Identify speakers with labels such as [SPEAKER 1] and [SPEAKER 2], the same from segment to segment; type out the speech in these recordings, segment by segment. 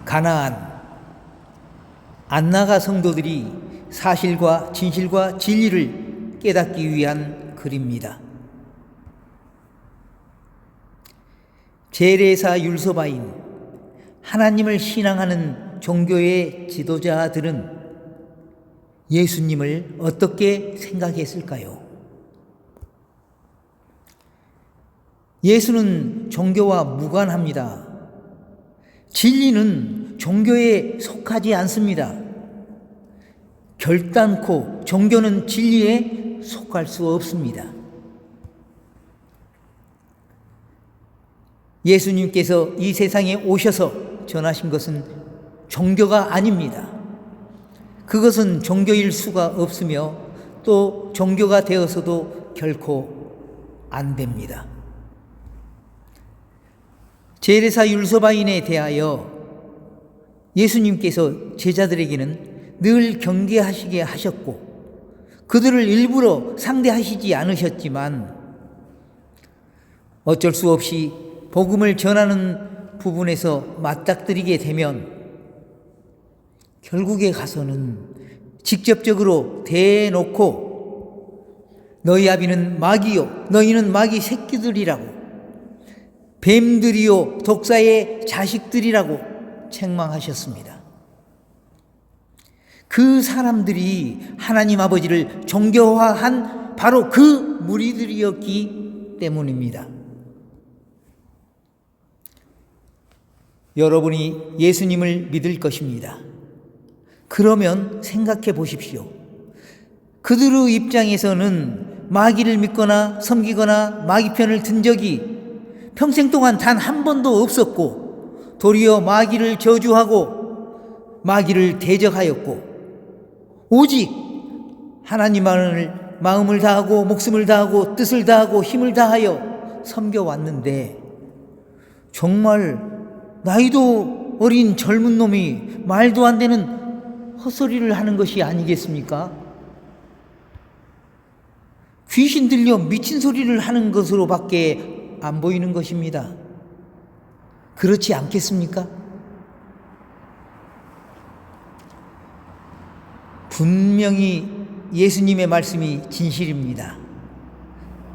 [SPEAKER 1] 가나안 안나가 성도들이 사실과 진실과 진리를 깨닫기 위한 글입니다. 제레사 율서바인 하나님을 신앙하는 종교의 지도자들은 예수님을 어떻게 생각했을까요? 예수는 종교와 무관합니다. 진리는 종교에 속하지 않습니다. 결단코 종교는 진리에 속할 수 없습니다. 예수님께서 이 세상에 오셔서 전하신 것은 종교가 아닙니다. 그것은 종교일 수가 없으며 또 종교가 되어서도 결코 안 됩니다. 제레사 율서바인에 대하여 예수님께서 제자들에게는 늘 경계하시게 하셨고 그들을 일부러 상대하시지 않으셨지만 어쩔 수 없이 복음을 전하는 부분에서 맞닥뜨리게 되면 결국에 가서는 직접적으로 대놓고 너희 아비는 마귀요 너희는 마귀 새끼들이라고 뱀들이요 독사의 자식들이라고 책망하셨습니다. 그 사람들이 하나님 아버지를 종교화한 바로 그 무리들이었기 때문입니다. 여러분이 예수님을 믿을 것입니다. 그러면 생각해 보십시오. 그들의 입장에서는 마귀를 믿거나 섬기거나 마귀 편을 든 적이 평생 동안 단 한 번도 없었고 도리어 마귀를 저주하고 마귀를 대적하였고 오직 하나님만을 마음을 다하고 목숨을 다하고 뜻을 다하고 힘을 다하여 섬겨왔는데 정말 나이도 어린 젊은 놈이 말도 안 되는 헛소리를 하는 것이 아니겠습니까? 귀신 들려 미친 소리를 하는 것으로밖에 안 보이는 것입니다. 그렇지 않겠습니까? 분명히 예수님의 말씀이 진실입니다.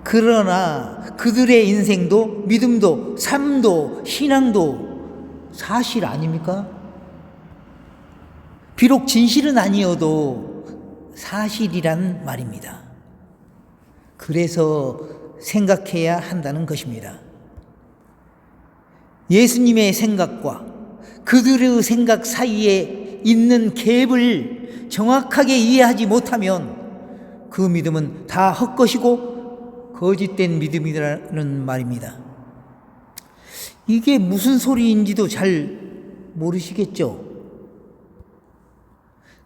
[SPEAKER 1] 그러나 그들의 인생도 믿음도 삶도 신앙도 사실 아닙니까? 비록 진실은 아니어도 사실이란 말입니다. 그래서 생각해야 한다는 것입니다. 예수님의 생각과 그들의 생각 사이에 있는 갭을 정확하게 이해하지 못하면 그 믿음은 다 헛것이고 거짓된 믿음이라는 말입니다. 이게 무슨 소리인지도 잘 모르시겠죠?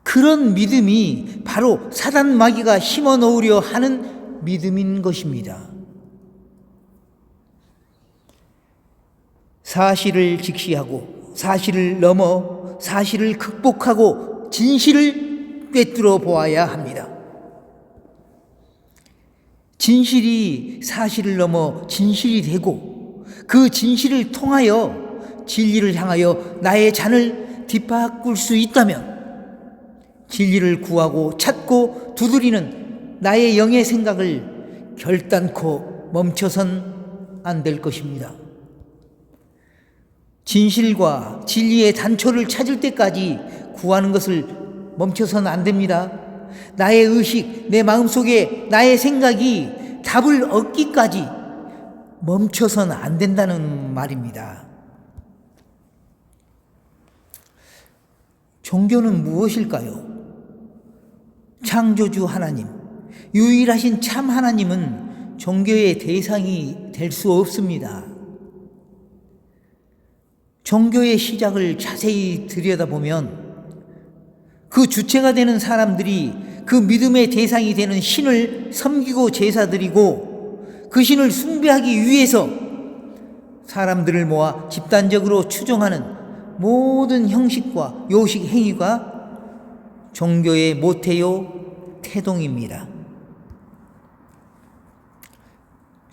[SPEAKER 1] 그런 믿음이 바로 사단 마귀가 심어 놓으려 하는 믿음인 것입니다. 사실을 직시하고 사실을 넘어 사실을 극복하고 진실을 꿰뚫어 보아야 합니다. 진실이 사실을 넘어 진실이 되고 그 진실을 통하여 진리를 향하여 나의 잔을 뒷바꿀 수 있다면 진리를 구하고 찾고 두드리는 나의 영의 생각을 결단코 멈춰선 안 될 것입니다. 진실과 진리의 단초를 찾을 때까지 구하는 것을 멈춰서는 안 됩니다. 나의 의식, 내 마음속에 나의 생각이 답을 얻기까지 멈춰서는 안 된다는 말입니다. 종교는 무엇일까요? 창조주 하나님, 유일하신 참 하나님은 종교의 대상이 될 수 없습니다. 종교의 시작을 자세히 들여다보면 그 주체가 되는 사람들이 그 믿음의 대상이 되는 신을 섬기고 제사드리고 그 신을 숭배하기 위해서 사람들을 모아 집단적으로 추종하는 모든 형식과 요식 행위가 종교의 모태요 태동입니다.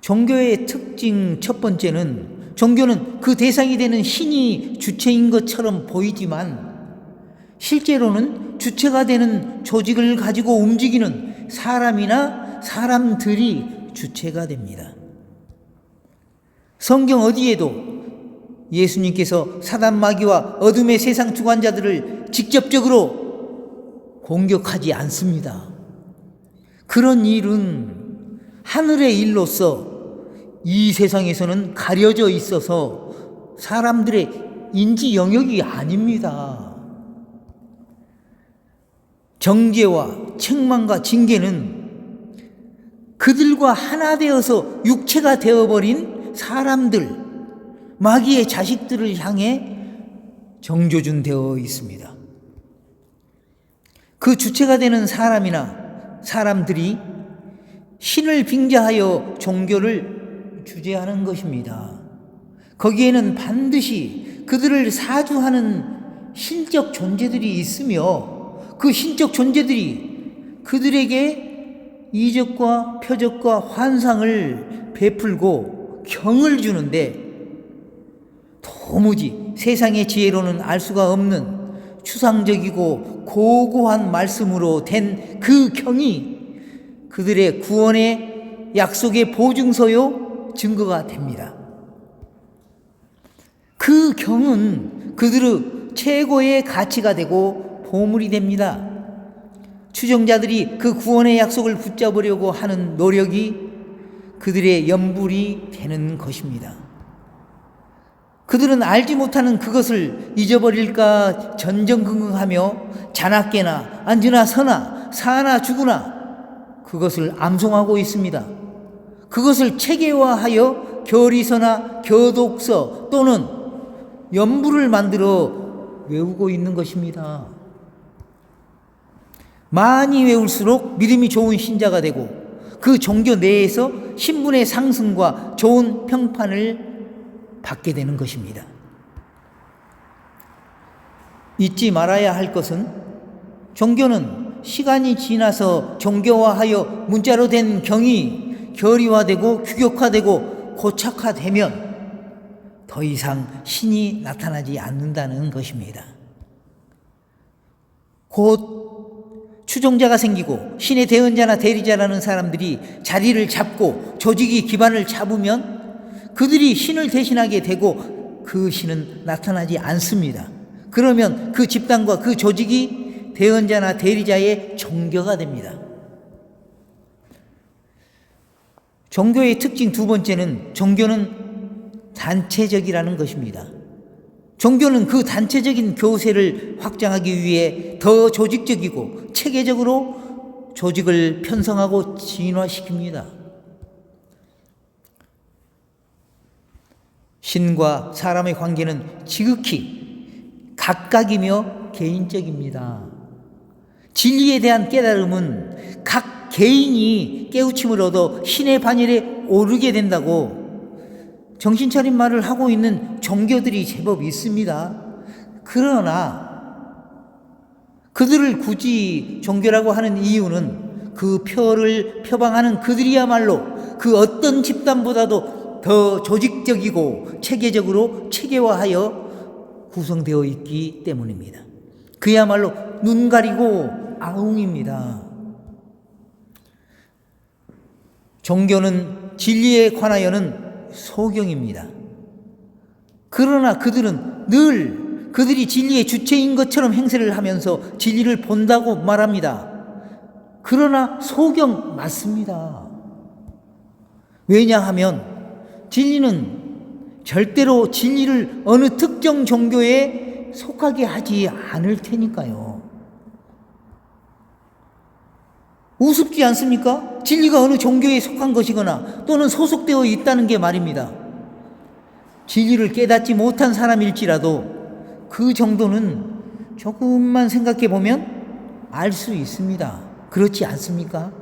[SPEAKER 1] 종교의 특징 첫 번째는 종교는 그 대상이 되는 신이 주체인 것처럼 보이지만 실제로는 주체가 되는 조직을 가지고 움직이는 사람이나 사람들이 주체가 됩니다. 성경 어디에도 예수님께서 사단 마귀와 어둠의 세상 주관자들을 직접적으로 공격하지 않습니다. 그런 일은 하늘의 일로서 이 세상에서는 가려져 있어서 사람들의 인지 영역이 아닙니다. 정죄와 책망과 징계는 그들과 하나 되어서 육체가 되어버린 사람들, 마귀의 자식들을 향해 정조준되어 있습니다. 그 주체가 되는 사람이나 사람들이 신을 빙자하여 종교를 주재하는 것입니다. 거기에는 반드시 그들을 사주하는 신적 존재들이 있으며 그 신적 존재들이 그들에게 이적과 표적과 환상을 베풀고 경을 주는데 도무지 세상의 지혜로는 알 수가 없는 추상적이고 고고한 말씀으로 된 그 경이 그들의 구원의 약속의 보증서요 증거가 됩니다. 그 경은 그들의 최고의 가치가 되고 보물이 됩니다. 추종자들이 그 구원의 약속을 붙잡으려고 하는 노력이 그들의 연불이 되는 것입니다. 그들은 알지 못하는 그것을 잊어버릴까 전전긍긍하며 자나깨나 앉으나 서나 사나 죽으나 그것을 암송하고 있습니다. 그것을 체계화하여 교리서나 교독서 또는 연부를 만들어 외우고 있는 것입니다. 많이 외울수록 믿음이 좋은 신자가 되고 그 종교 내에서 신분의 상승과 좋은 평판을 받게 되는 것입니다. 잊지 말아야 할 것은 종교는 시간이 지나서 종교화하여 문자로 된 경이 결의화되고 규격화되고 고착화되면 더 이상 신이 나타나지 않는다는 것입니다. 곧 추종자가 생기고 신의 대언자나 대리자라는 사람들이 자리를 잡고 조직이 기반을 잡으면 그들이 신을 대신하게 되고 그 신은 나타나지 않습니다. 그러면 그 집단과 그 조직이 대언자나 대리자의 종교가 됩니다. 종교의 특징 두 번째는 종교는 단체적이라는 것입니다. 종교는 그 단체적인 교세를 확장하기 위해 더 조직적이고 체계적으로 조직을 편성하고 진화시킵니다. 신과 사람의 관계는 지극히 각각이며 개인적입니다. 진리에 대한 깨달음은 각 개인이 깨우침을 얻어 신의 반열에 오르게 된다고 정신차린 말을 하고 있는 종교들이 제법 있습니다. 그러나 그들을 굳이 종교라고 하는 이유는 그 표를 표방하는 그들이야말로 그 어떤 집단보다도 더 조직적이고 체계적으로 체계화하여 구성되어 있기 때문입니다. 그야말로 눈 가리고 아웅입니다. 종교는 진리에 관하여는 소경입니다. 그러나 그들은 늘 그들이 진리의 주체인 것처럼 행세를 하면서 진리를 본다고 말합니다. 그러나 소경 맞습니다. 왜냐하면 진리는 절대로 진리를 어느 특정 종교에 속하게 하지 않을 테니까요. 우습지 않습니까? 진리가 어느 종교에 속한 것이거나 또는 소속되어 있다는 게 말입니다. 진리를 깨닫지 못한 사람일지라도 그 정도는 조금만 생각해 보면 알 수 있습니다. 그렇지 않습니까?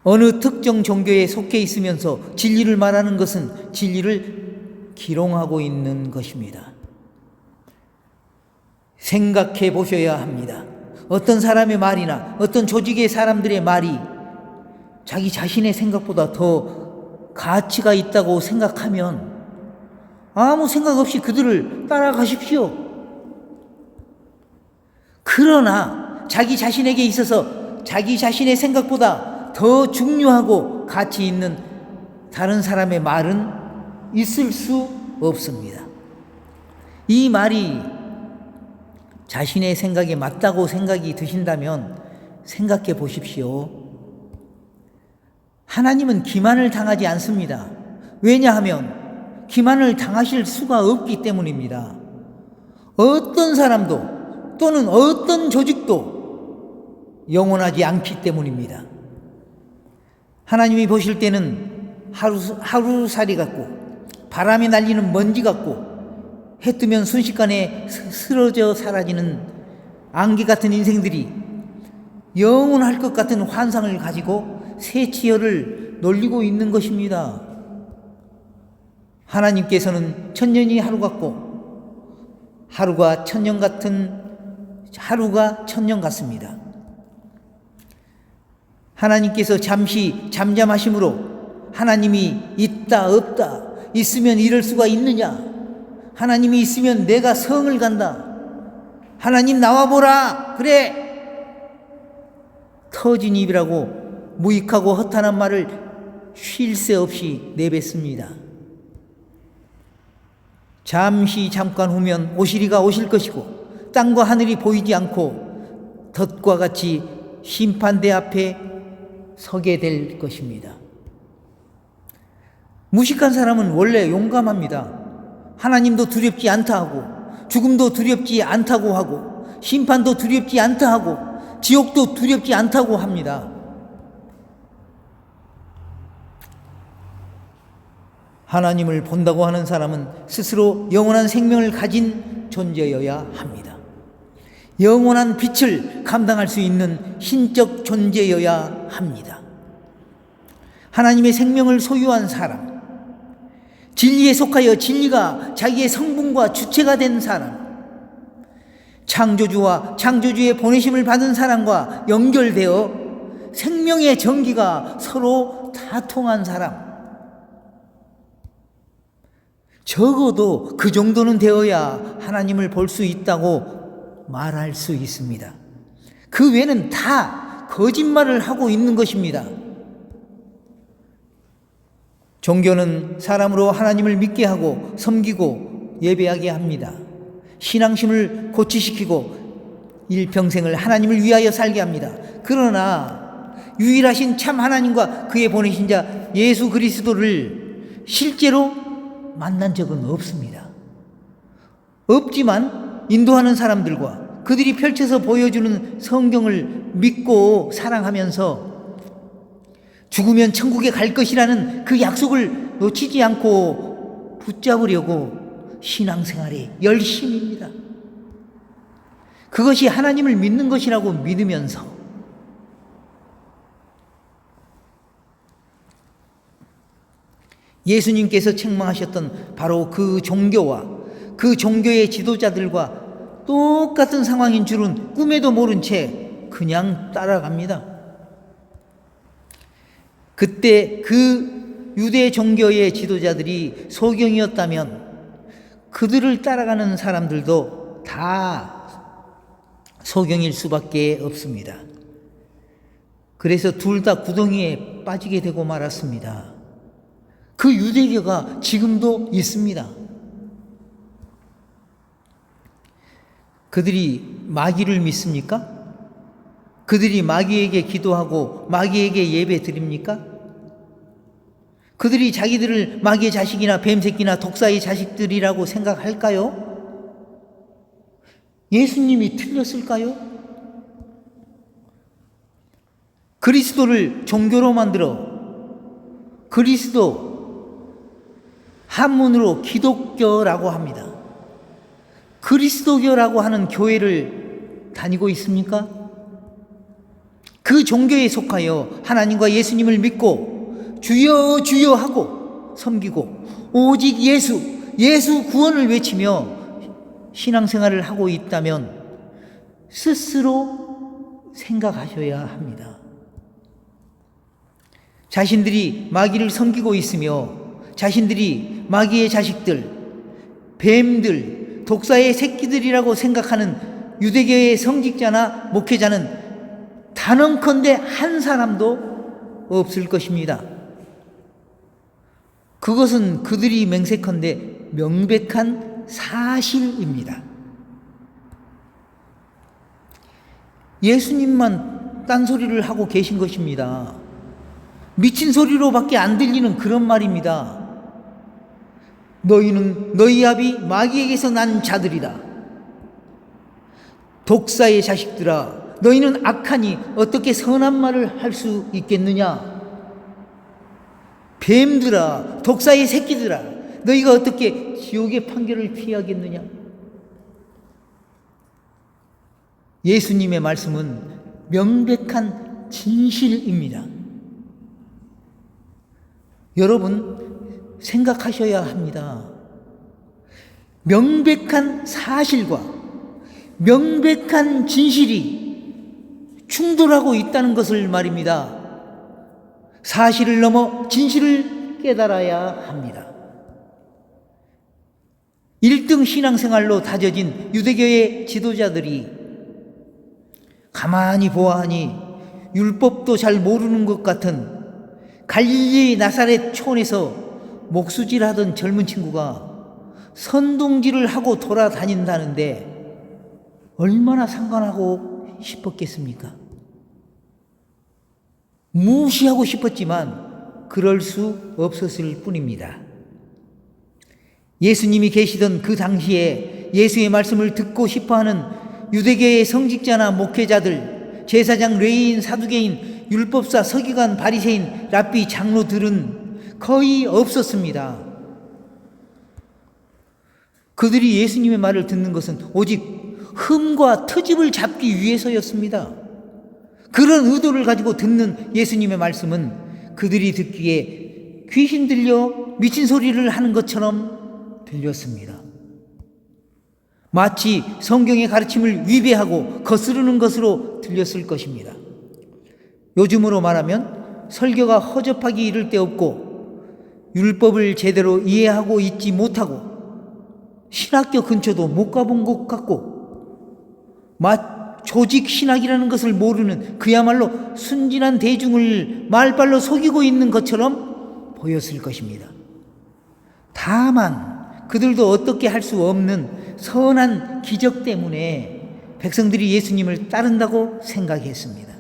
[SPEAKER 1] 어느 특정 종교에 속해 있으면서 진리를 말하는 것은 진리를 기롱하고 있는 것입니다. 생각해 보셔야 합니다. 어떤 사람의 말이나 어떤 조직의 사람들의 말이 자기 자신의 생각보다 더 가치가 있다고 생각하면 아무 생각 없이 그들을 따라가십시오. 그러나 자기 자신에게 있어서 자기 자신의 생각보다 더 중요하고 가치 있는 다른 사람의 말은 있을 수 없습니다. 이 말이 자신의 생각에 맞다고 생각이 드신다면 생각해 보십시오. 하나님은 기만을 당하지 않습니다. 왜냐하면 기만을 당하실 수가 없기 때문입니다. 어떤 사람도 또는 어떤 조직도 영원하지 않기 때문입니다. 하나님이 보실 때는 하루살이 같고 바람에 날리는 먼지 같고 해 뜨면 순식간에 쓰러져 사라지는 안개 같은 인생들이 영원할 것 같은 환상을 가지고 새 치열을 놀리고 있는 것입니다. 하나님께서는 천년이 하루 같고 하루가 천년 같습니다. 하나님께서 잠시 잠잠하심으로 하나님이 있다 없다, 있으면 이럴 수가 있느냐, 하나님이 있으면 내가 성을 간다, 하나님 나와보라, 그래, 터진 입이라고 무익하고 허탄한 말을 쉴 새 없이 내뱉습니다. 잠깐 후면 오시리가 오실 것이고 땅과 하늘이 보이지 않고 덫과 같이 심판대 앞에 서게 될 것입니다. 무식한 사람은 원래 용감합니다. 하나님도 두렵지 않다 하고 죽음도 두렵지 않다고 하고 심판도 두렵지 않다 하고 지옥도 두렵지 않다고 합니다. 하나님을 본다고 하는 사람은 스스로 영원한 생명을 가진 존재여야 합니다. 영원한 빛을 감당할 수 있는 신적 존재여야 합니다. 하나님의 생명을 소유한 사람, 진리에 속하여 진리가 자기의 성분과 주체가 된 사람, 창조주와 창조주의 보내심을 받은 사람과 연결되어 생명의 전기가 서로 다 통한 사람, 적어도 그 정도는 되어야 하나님을 볼 수 있다고 말할 수 있습니다. 그 외에는 다 거짓말을 하고 있는 것입니다. 종교는 사람으로 하나님을 믿게 하고 섬기고 예배하게 합니다. 신앙심을 고취시키고 일평생을 하나님을 위하여 살게 합니다. 그러나 유일하신 참 하나님과 그의 보내신 자 예수 그리스도를 실제로 만난 적은 없습니다. 없지만 인도하는 사람들과 그들이 펼쳐서 보여주는 성경을 믿고 사랑하면서 죽으면 천국에 갈 것이라는 그 약속을 놓치지 않고 붙잡으려고 신앙생활에 열심입니다. 그것이 하나님을 믿는 것이라고 믿으면서 예수님께서 책망하셨던 바로 그 종교와 그 종교의 지도자들과 똑같은 상황인 줄은 꿈에도 모른 채 그냥 따라갑니다. 그때 그 유대 종교의 지도자들이 소경이었다면 그들을 따라가는 사람들도 다 소경일 수밖에 없습니다. 그래서 둘 다 구덩이에 빠지게 되고 말았습니다. 그 유대교가 지금도 있습니다. 그들이 마귀를 믿습니까? 그들이 마귀에게 기도하고 마귀에게 예배 드립니까? 그들이 자기들을 마귀의 자식이나 뱀새끼나 독사의 자식들이라고 생각할까요? 예수님이 틀렸을까요? 그리스도를 종교로 만들어 그리스도 한문으로 기독교라고 합니다. 그리스도교라고 하는 교회를 다니고 있습니까? 그 종교에 속하여 하나님과 예수님을 믿고 주여 주여 하고 섬기고 오직 예수 구원을 외치며 신앙생활을 하고 있다면 스스로 생각하셔야 합니다. 자신들이 마귀를 섬기고 있으며 자신들이 마귀의 자식들, 뱀들, 독사의 새끼들이라고 생각하는 유대교의 성직자나 목회자는 단언컨대 한 사람도 없을 것입니다. 그것은 그들이 맹세컨대 명백한 사실입니다. 예수님만 딴소리를 하고 계신 것입니다. 미친 소리로밖에 안 들리는 그런 말입니다. 너희는 너희 아비 마귀에게서 난 자들이다. 독사의 자식들아, 너희는 악하니 어떻게 선한 말을 할 수 있겠느냐? 뱀들아, 독사의 새끼들아, 너희가 어떻게 지옥의 판결을 피하겠느냐? 예수님의 말씀은 명백한 진실입니다. 여러분, 생각하셔야 합니다. 명백한 사실과 명백한 진실이 충돌하고 있다는 것을 말입니다. 사실을 넘어 진실을 깨달아야 합니다. 1등 신앙생활로 다져진 유대교의 지도자들이 가만히 보아하니 율법도 잘 모르는 것 같은 갈릴리 나사렛 촌에서 목수질하던 젊은 친구가 선동질을 하고 돌아다닌다는데 얼마나 상관하고 싶었겠습니까? 무시하고 싶었지만 그럴 수 없었을 뿐입니다. 예수님이 계시던 그 당시에 예수의 말씀을 듣고 싶어하는 유대교의 성직자나 목회자들, 제사장, 레위인, 사두개인, 율법사, 서기관, 바리새인, 랍비, 장로들은 거의 없었습니다. 그들이 예수님의 말을 듣는 것은 오직 흠과 트집을 잡기 위해서였습니다. 그런 의도를 가지고 듣는 예수님의 말씀은 그들이 듣기에 귀신 들려 미친 소리를 하는 것처럼 들렸습니다. 마치 성경의 가르침을 위배하고 거스르는 것으로 들렸을 것입니다. 요즘으로 말하면 설교가 허접하기 이를 데 없고 율법을 제대로 이해하고 있지 못하고 신학교 근처도 못 가본 것 같고 조직 신학이라는 것을 모르는 그야말로 순진한 대중을 말발로 속이고 있는 것처럼 보였을 것입니다. 다만 그들도 어떻게 할 수 없는 선한 기적 때문에 백성들이 예수님을 따른다고 생각했습니다.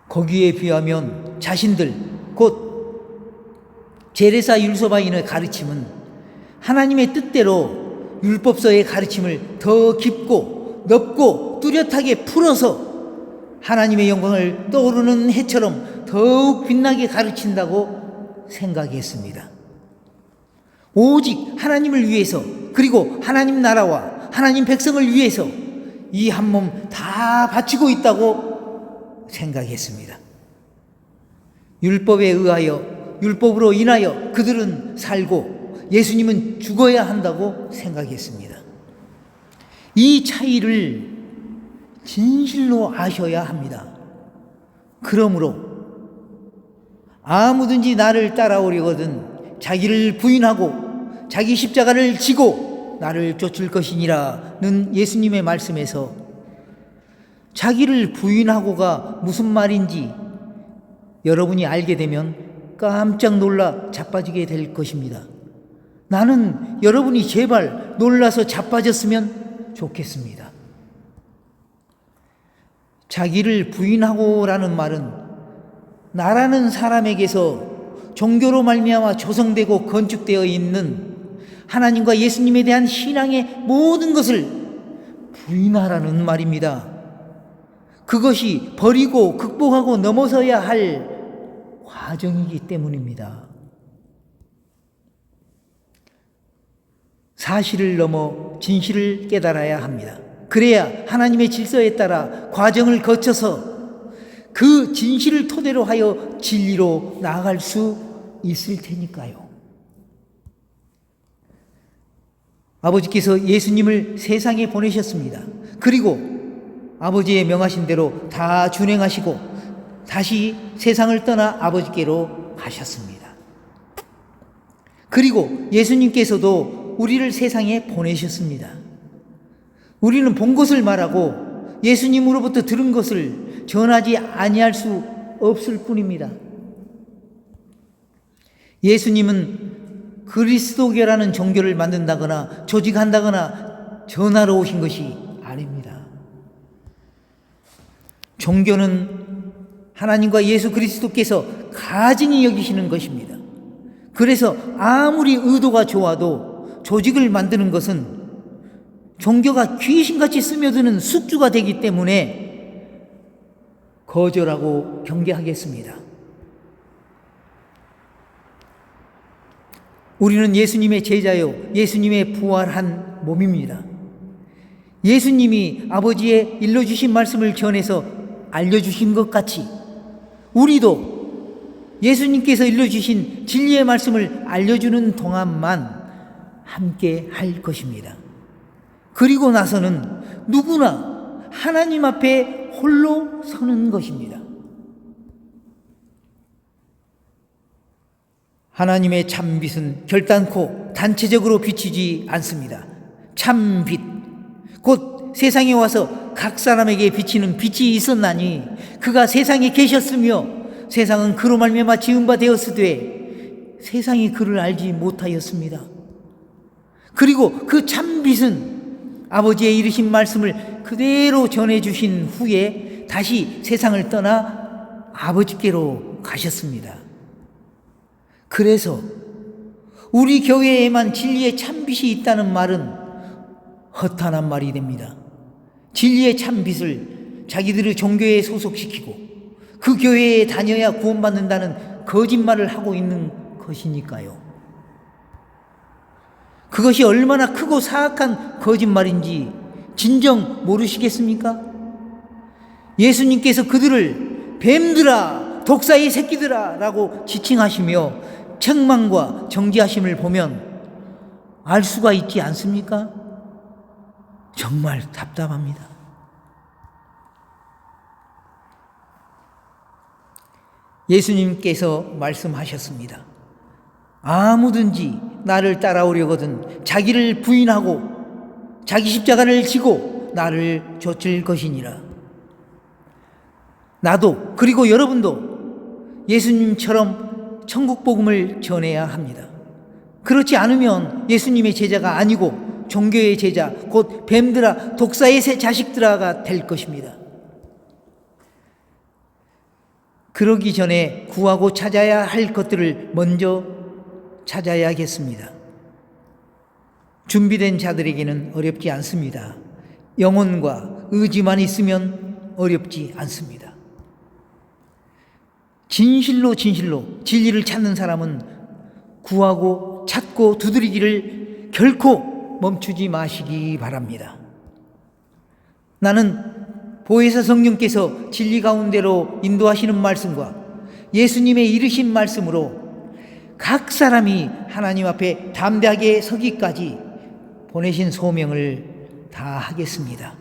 [SPEAKER 1] 거기에 비하면 자신들 곧 제레사 율소바인의 가르침은 하나님의 뜻대로 율법서의 가르침을 더 깊고 넓고 뚜렷하게 풀어서 하나님의 영광을 떠오르는 해처럼 더욱 빛나게 가르친다고 생각했습니다. 오직 하나님을 위해서 그리고 하나님 나라와 하나님 백성을 위해서 이 한 몸 다 바치고 있다고 생각했습니다. 율법에 의하여 율법으로 인하여 그들은 살고 예수님은 죽어야 한다고 생각했습니다. 이 차이를 진실로 아셔야 합니다. 그러므로 아무든지 나를 따라오려거든 자기를 부인하고 자기 십자가를 지고 나를 쫓을 것이니라는 예수님의 말씀에서 자기를 부인하고가 무슨 말인지 여러분이 알게 되면 깜짝 놀라 자빠지게 될 것입니다. 나는 여러분이 제발 놀라서 자빠졌으면 좋겠습니다. 자기를 부인하고라는 말은 나라는 사람에게서 종교로 말미암아 조성되고 건축되어 있는 하나님과 예수님에 대한 신앙의 모든 것을 부인하라는 말입니다. 그것이 버리고 극복하고 넘어서야 할 과정이기 때문입니다. 사실을 넘어 진실을 깨달아야 합니다. 그래야 하나님의 질서에 따라 과정을 거쳐서 그 진실을 토대로 하여 진리로 나아갈 수 있을 테니까요. 아버지께서 예수님을 세상에 보내셨습니다. 그리고 아버지의 명하신 대로 다 준행하시고 다시 세상을 떠나 아버지께로 가셨습니다. 그리고 예수님께서도 우리를 세상에 보내셨습니다. 우리는 본 것을 말하고 예수님으로부터 들은 것을 전하지 아니할 수 없을 뿐입니다. 예수님은 그리스도교라는 종교를 만든다거나 조직한다거나 전하러 오신 것이 아닙니다. 종교는 하나님과 예수 그리스도께서 가증히 여기시는 것입니다. 그래서 아무리 의도가 좋아도 조직을 만드는 것은 종교가 귀신같이 스며드는 숙주가 되기 때문에 거절하고 경계하겠습니다. 우리는 예수님의 제자요, 예수님의 부활한 몸입니다. 예수님이 아버지의 일러주신 말씀을 전해서 알려주신 것 같이 우리도 예수님께서 일러주신 진리의 말씀을 알려주는 동안만 함께 할 것입니다. 그리고 나서는 누구나 하나님 앞에 홀로 서는 것입니다. 하나님의 참빛은 결단코 단체적으로 비치지 않습니다. 참빛, 곧 세상에 와서 각 사람에게 비치는 빛이 있었나니 그가 세상에 계셨으며 세상은 그로 말미암아 지은 바 되었으되 세상이 그를 알지 못하였습니다. 그리고 그 참빛은 아버지의 이르신 말씀을 그대로 전해주신 후에 다시 세상을 떠나 아버지께로 가셨습니다. 그래서 우리 교회에만 진리의 참빛이 있다는 말은 허탄한 말이 됩니다. 진리의 참빛을 자기들의 종교에 소속시키고 그 교회에 다녀야 구원받는다는 거짓말을 하고 있는 것이니까요. 그것이 얼마나 크고 사악한 거짓말인지 진정 모르시겠습니까? 예수님께서 그들을 뱀들아, 독사의 새끼들아 라고 지칭하시며 책망과 정죄하심을 보면 알 수가 있지 않습니까? 정말 답답합니다. 예수님께서 말씀하셨습니다. 아무든지 나를 따라오려거든 자기를 부인하고 자기 십자가를 지고 나를 좇을 것이니라. 나도 그리고 여러분도 예수님처럼 천국 복음을 전해야 합니다. 그렇지 않으면 예수님의 제자가 아니고 종교의 제자, 곧 뱀들아, 독사의 새 자식들아가 될 것입니다. 그러기 전에 구하고 찾아야 할 것들을 먼저 찾아야겠습니다. 준비된 자들에게는 어렵지 않습니다. 영혼과 의지만 있으면 어렵지 않습니다. 진실로 진리를 찾는 사람은 구하고 찾고 두드리기를 결코 멈추지 마시기 바랍니다. 나는 보혜사 성령께서 진리 가운데로 인도하시는 말씀과 예수님의 이르신 말씀으로 각 사람이 하나님 앞에 담대하게 서기까지 보내신 소명을 다하겠습니다.